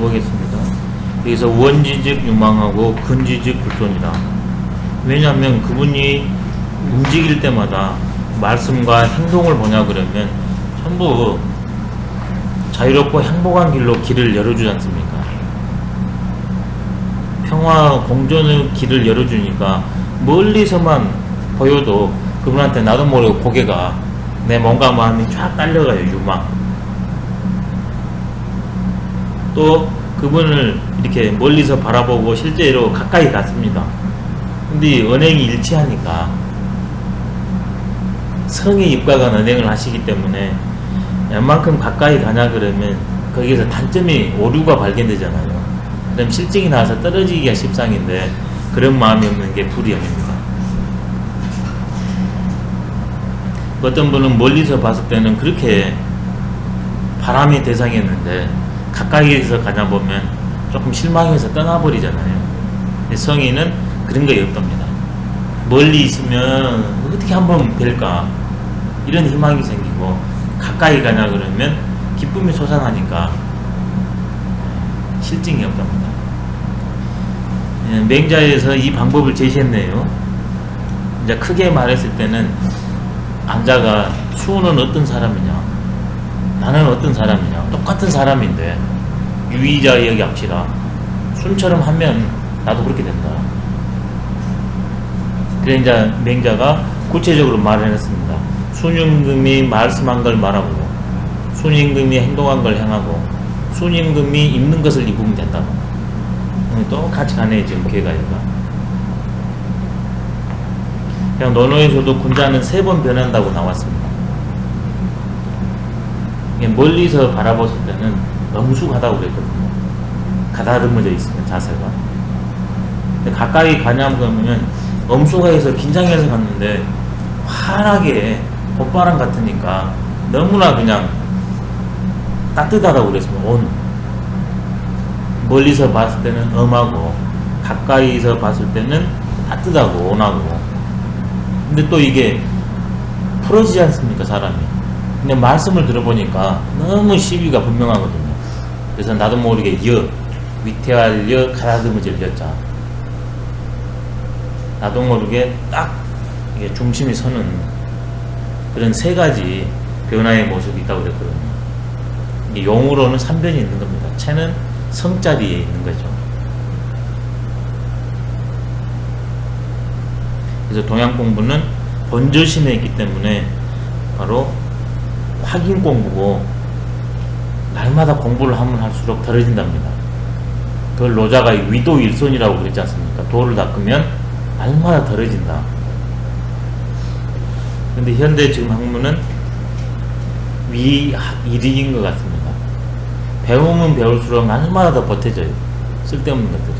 해보겠습니다. 여기서 원지즉 유망하고 근지즉 굴손이다. 왜냐하면 그분이 움직일 때마다 말씀과 행동을 보냐 그러면 전부 자유롭고 행복한 길로 길을 열어주지 않습니까? 평화 공존의 길을 열어주니까 멀리서만 보여도 그분한테 나도 모르게 고개가 내 몸과 마음이 쫙 딸려가요. 유망. 또 그분을 이렇게 멀리서 바라보고 실제로 가까이 갔습니다. 근데 언행이 일치하니까 성의 입각은 언행을 하시기 때문에 웬만큼 가까이 가냐 그러면 거기에서 단점이 오류가 발견되잖아요. 그럼 실증이 나와서 떨어지기가 십상인데 그런 마음이 없는 게 불이형입니다. 어떤 분은 멀리서 봤을 때는 그렇게 바람의 대상이었는데 가까이에서 가냐 보면 조금 실망해서 떠나버리잖아요. 성의는 그런 거 없답니다. 멀리 있으면 어떻게 한번 뵐까 이런 희망이 생기고 가까이 가냐 그러면 기쁨이 솟아나니까 실증이 없답니다. 맹자에서 이 방법을 제시했네요. 이제 크게 말했을 때는 앉아가 수는 어떤 사람이냐, 나는 어떤 사람이냐, 똑같은 사람인데 유의자 여기 합시다. 순처럼 하면 나도 그렇게 된다. 그래 이제 맹자가 구체적으로 말해냈습니다. 순임금이 말씀한 걸 말하고, 순임금이 행동한 걸 행하고, 순임금이 입는 것을 입으면 된다고. 또 같이 가네 지금 개가이가. 그냥 논어에서도 군자는 3번 변한다고 나왔습니다. 멀리서 바라봤을 때는 엄숙하다고 그랬거든요. 가다듬어져 있으면 자세가. 근데 가까이 가냐 그러면 엄숙해서 긴장해서 갔는데 환하게 봄바람 같으니까 너무나 그냥 따뜻하다고 그랬습니다. 온. 멀리서 봤을 때는 엄하고 가까이서 봤을 때는 따뜻하고 온하고. 근데 또 이게 풀어지지 않습니까 사람이. 근데 말씀을 들어보니까 너무 시비가 분명하거든요. 그래서 나도 모르게 위태할 가다듬어질 여자, 나도 모르게 딱 이게 중심이 서는 그런 3가지 변화의 모습이 있다고 그랬거든요. 이게 용으로는 3변이 있는 겁니다. 채는 성자리에 있는 거죠. 그래서 동양 공부는 본저심에 있기 때문에 바로 확인 공부고, 날마다 공부를 하면 할수록 덜어진답니다. 그걸 노자가 위도일손이라고 그랬지 않습니까? 도를 닦으면 날마다 덜어진다. 근데 현대 지금 학문은 위학일익인 것 같습니다. 배우면 배울수록 날마다 더 보태져요. 쓸데없는 것들은.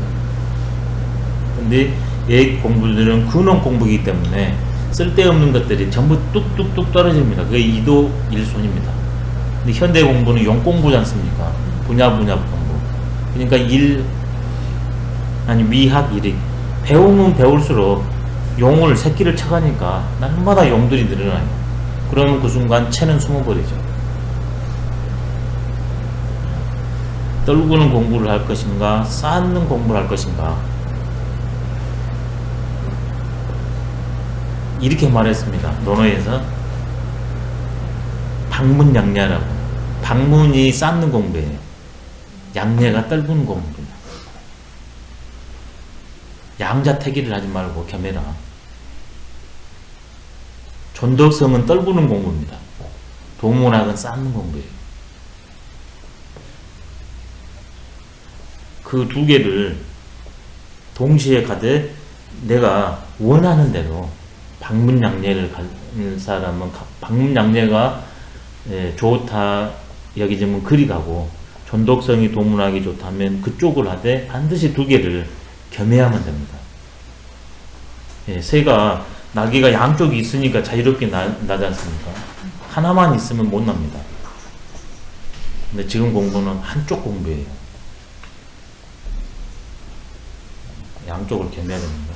근데 예익 공부들은 근원 공부이기 때문에 쓸데없는 것들이 전부 뚝뚝뚝 떨어집니다. 그게 이도일손입니다. 근데 현대 공부는 용 공부지 않습니까? 분야 공부. 그러니까 위학일익. 배우면 배울수록 용을 새끼를 쳐가니까 날마다 용들이 늘어나요. 그러면 그 순간 채는 숨어버리죠. 떨구는 공부를 할 것인가, 쌓는 공부를 할 것인가. 이렇게 말했습니다. 논어에서 방문양례라고. 방문이 쌓는 공부예요. 양례가 떨구는 공부입니다. 양자택일을 하지 말고 겸해라. 존덕성은 떨구는 공부입니다. 도문학은 쌓는 공부예요. 그 2개를 동시에 가되 내가 원하는 대로 방문양례를 가는 사람은 방문양례가 좋다 여기지면 그리 가고, 존덕성이 도문학이 좋다면 그쪽을 하되 반드시 2개를 겸해야만 됩니다. 새가 날개가 양쪽이 있으니까 자유롭게 나지 않습니까? 하나만 있으면 못 납니다. 근데 지금 공부는 한쪽 공부예요. 양쪽을 겸해야 됩니다.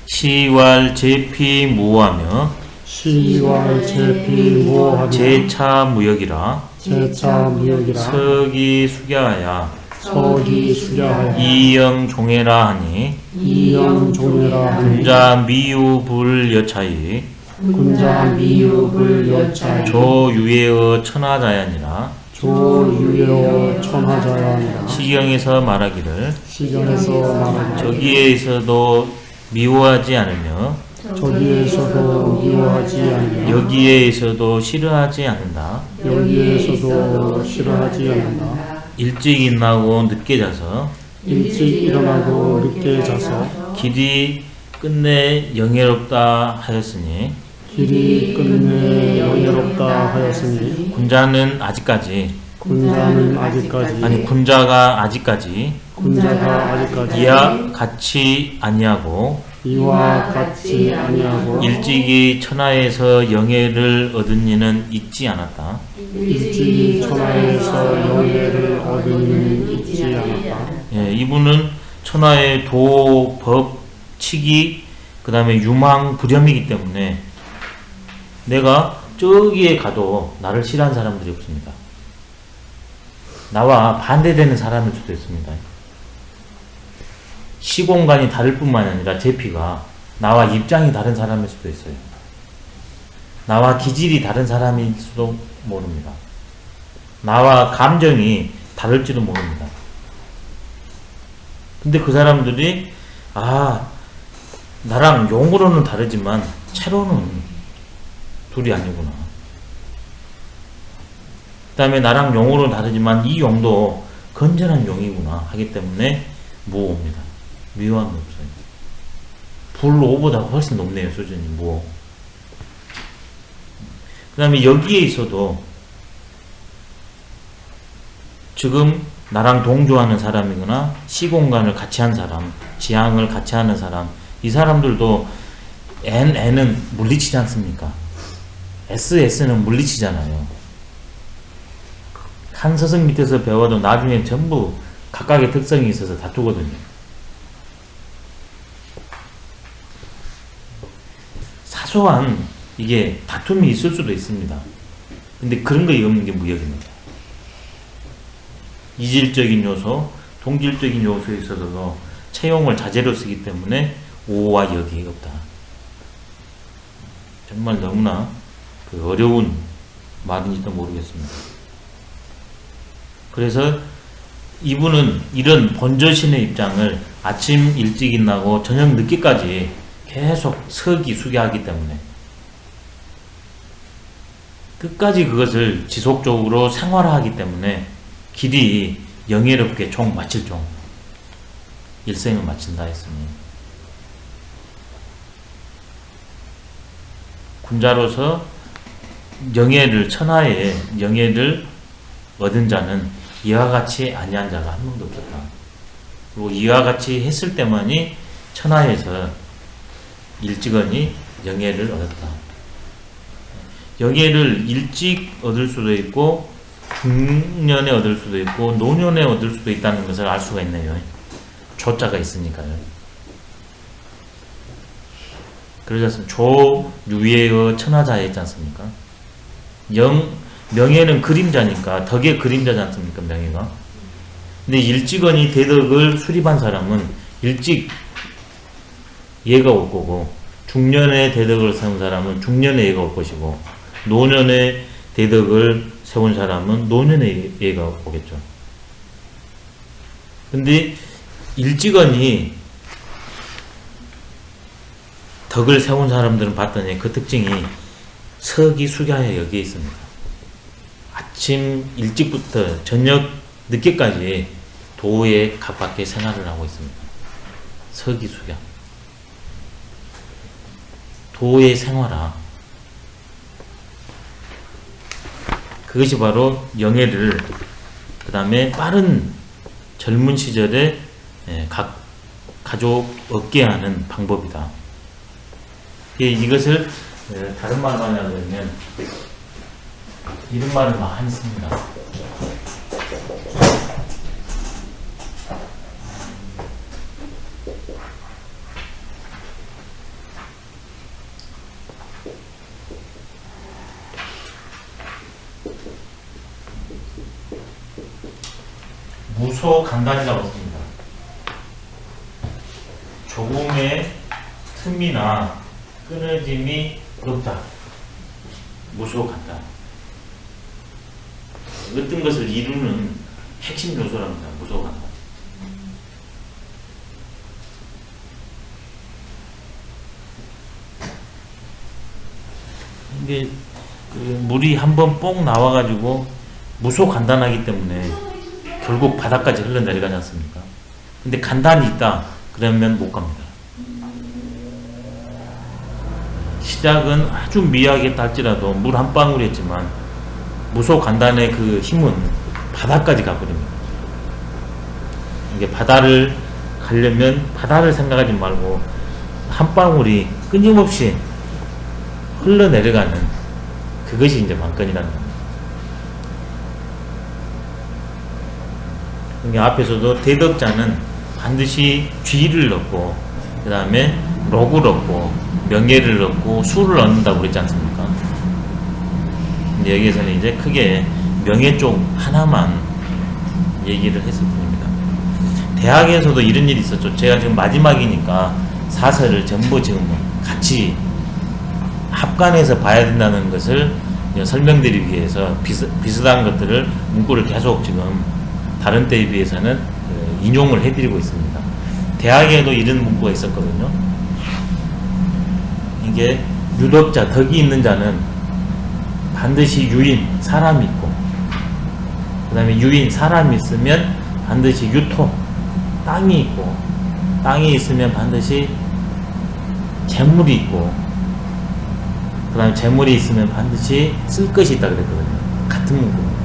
시왈제피무하며 시왈제피무하며 제차무역이라 제차 무역이라 서기 숙야하야 서기 수야하여 이영 종해라 하니 이영 종해라 하니 군자 미유불 여차이 군자 미유불 여차 조유예의 천하자연이라 조유예어 천하자야니라 시경에서 말하기를 시경에서 말하기를 저기에 있어도 미워하지 않으며 저기에서도 미워하지 아니하며 여기에 있어도 싫어하지 않는다. 여기에서도 싫어하지 않는다. 일찍 일어나고 늦게 자서 일찍 일어나고 늦게 자서 길이 끝내 영예롭다 하였으니 길이 끝내 영예롭다 하였으니 군자는 아직까지 군자는 아직까지 아니 군자가 아직까지 군자가 아직까지 이와 같이 아니하고 이와 같이 아니하고 일찍이 천하에서 영예를 얻은 이는 있지 않았다. 일찍이 천하에서 영예를 얻은 이는 있지 않았다. 예, 이분은 천하의 도, 법, 치기, 그 다음에 유망, 불염이기 때문에 내가 저기에 가도 나를 싫어하는 사람들이 없습니다. 나와 반대되는 사람일 수도 있습니다. 시공간이 다를 뿐만 아니라 제 피가 나와 입장이 다른 사람일 수도 있어요. 나와 기질이 다른 사람일 수도 모릅니다. 나와 감정이 다를지도 모릅니다. 근데 그 사람들이 나랑 용으로는 다르지만 채로는 둘이 아니구나. 그 다음에 나랑 용으로는 다르지만 이 용도 건전한 용이구나 하기 때문에 무오입니다. 미워함이 없어요. 불오보다 훨씬 높네요. 수준이 무오. 그 다음에 여기에 있어도 지금 나랑 동조하는 사람이거나 시공간을 같이 한 사람, 지향을 같이 하는 사람, 이 사람들도 N은 물리치지 않습니까? S는 물리치잖아요. 한 서성 밑에서 배워도 나중에 전부 각각의 특성이 있어서 다투거든요. 사소한 이게 다툼이 있을 수도 있습니다. 근데 그런 거 없는 게 무역입니다. 이질적인 요소, 동질적인 요소에 있어서도 채용을 자재로 쓰기 때문에 오와 역이 없다. 정말 너무나 어려운 말인지도 모르겠습니다. 그래서 이분은 이런 본저신의 입장을 아침 일찍 일어나고 저녁 늦게까지 계속 서기 수기하기 때문에 끝까지 그것을 지속적으로 생활화하기 때문에 길이 영예롭게 종 마칠 종 일생을 마친다 했으니 군자로서 영예를 천하의 영예를 얻은 자는 이와 같이 아니한 자가 한 명도 없었다. 그리고 이와 같이 했을 때만이 천하에서 일찍언이 영예를 얻었다. 영예를 일찍 얻을 수도 있고 중년에 얻을 수도 있고 노년에 얻을 수도 있다는 것을 알 수가 있네요. 조자가 있으니까요. 그러지 조유예의 천하자에 있지 않습니까? 명예는 그림자니까 덕의 그림자지 않습니까? 명예가. 근데 일찍언이 대덕을 수립한 사람은 일찍 예가 올 거고 중년에 대덕을 세운 사람은 중년에 예가 올 것이고 노년에 대덕을 세운 사람은 노년에 예가 오겠죠. 근데 일찍언이 덕을 세운 사람들은 봤더니 그 특징이 서기 수기하여 여기에 있습니다. 아침 일찍부터 저녁 늦게까지 도에 각밖에 생활을 하고 있습니다. 서기 수기 도의 생활화 그것이 바로 영예를 그 다음에 빠른 젊은 시절에 가족 얻게 하는 방법이다. 이것을 다른 말로 하냐면 이런 말을 많이 씁니다. 무소 간단이라고 씁니다. 조금의 틈이나 끊어짐이 없다. 무소 간단. 어떤 것을 이루는 핵심 요소랍니다. 무소 간단. 이게 그 물이 한번 뽕 나와가지고 무소 간단하기 때문에 결국 바닥까지 흘러내려가지 않습니까? 근데 간단이 있다 그러면 못 갑니다. 시작은 아주 미약했다 할지라도 물 한 방울이었지만 무소 간단의 그 힘은 바다까지 가버립니다. 이게 바다를 가려면 바다를 생각하지 말고 한 방울이 끊임없이 흘러내려가는 그것이 이제 만건이라는 겁니다. 그러니까 앞에서도 대덕자는 반드시 쥐를 넣고 그 다음에 록을 얻고 명예를 얻고 수를 얻는다고 그랬지 않습니까? 근데 여기에서는 이제 크게 명예 쪽 하나만 얘기를 했을 뿐입니다. 대학에서도 이런 일이 있었죠. 제가 지금 마지막이니까 사설을 전부 지금 같이 합간해서 봐야 된다는 것을 설명드리기 위해서 비슷한 것들을 문구를 계속 지금 다른 때에 비해서는 인용을 해드리고 있습니다. 대학에도 이런 문구가 있었거든요. 이게 유덕자, 덕이 있는 자는 반드시 유인, 사람이 있고 그 다음에 유인, 사람이 있으면 반드시 유토, 땅이 있고 땅이 있으면 반드시 재물이 있고 그 다음에 재물이 있으면 반드시 쓸 것이 있다 그랬거든요. 같은 문구.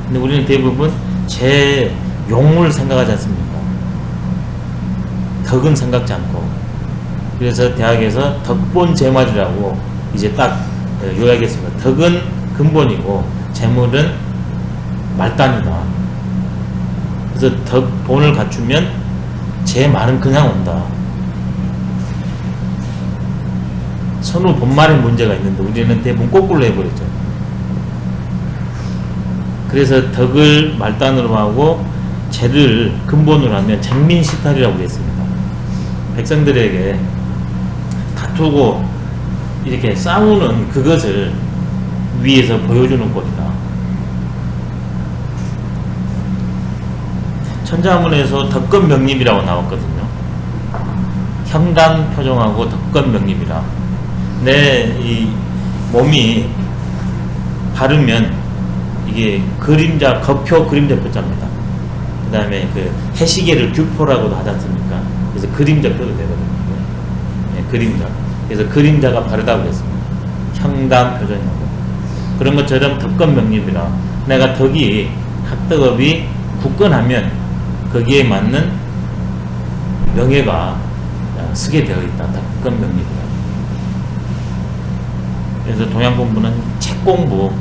근데 우리는 대부분 제 용을 생각하지 않습니까? 덕은 생각지 않고. 그래서 대학에서 덕본제말이라고 이제 딱 요약했습니다. 덕은 근본이고 재물은 말단이다. 그래서 덕본을 갖추면 제말은 그냥 온다. 선우 본말에 문제가 있는데 우리는 대부분 거꾸로 해버렸죠. 그래서 덕을 말단으로 하고 재를 근본으로 하면 장민시탈이라고 했습니다. 백성들에게 다투고 이렇게 싸우는 그것을 위에서 보여주는 꼴이다. 천자문에서 덕건명립이라고 나왔거든요. 형단 표정하고 덕건명립이라. 내 이 몸이 바르면 이게 그림자, 겉표 그림자 표자입니다. 그 다음에 그 해시계를 규포라고도 하지 않습니까? 그래서 그림자 표도 되거든요. 네, 그림자. 그래서 그림자가 바르다고 했습니다. 형단 표정하고. 그런 것처럼 덕건명립이라. 내가 덕이, 학덕업이 굳건하면 거기에 맞는 명예가 쓰게 되어 있다. 덕건명립이라. 그래서 동양 공부는 책 공부,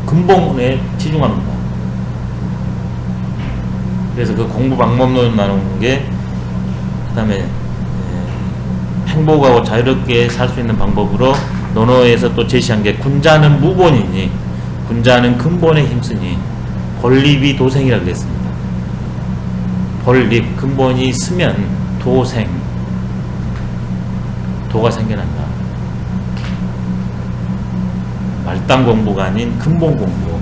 근본에 치중합니다. 그래서 그 공부 방법론을 나누는 게, 그 다음에 행복하고 자유롭게 살 수 있는 방법으로 논어에서 또 제시한 게 군자는 무본이니 군자는 근본에 힘쓰니 본립이 도생이라고 그랬습니다. 본립, 근본이 쓰면 도생, 도가 생겨난다. 말단 공부가 아닌 근본 공부.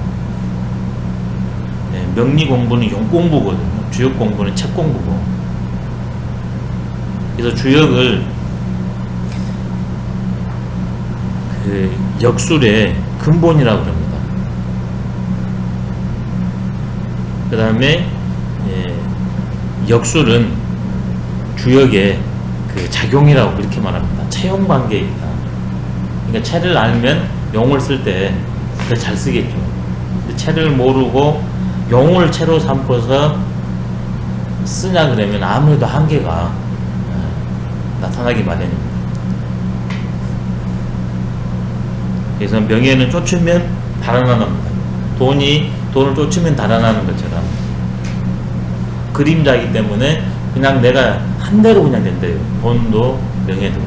네, 명리 공부는 용 공부거든요. 주역 공부는 책 공부고. 그래서 주역을 그 역술의 근본이라고 합니다. 그 다음에 역술은 주역의 그 작용이라고 그렇게 말합니다. 채용 관계에 있다. 그러니까 채를 알면 용을 쓸 때 더 잘 쓰겠죠. 근데 채를 모르고 용을 채로 삼고서 쓰냐 그러면 아무래도 한계가 나타나기 마련입니다. 그래서 명예는 쫓으면 달아나갑니다. 돈을 쫓으면 달아나는 것처럼 그림자이기 때문에 그냥 내가 한 대로 그냥 된대요. 돈도 명예도.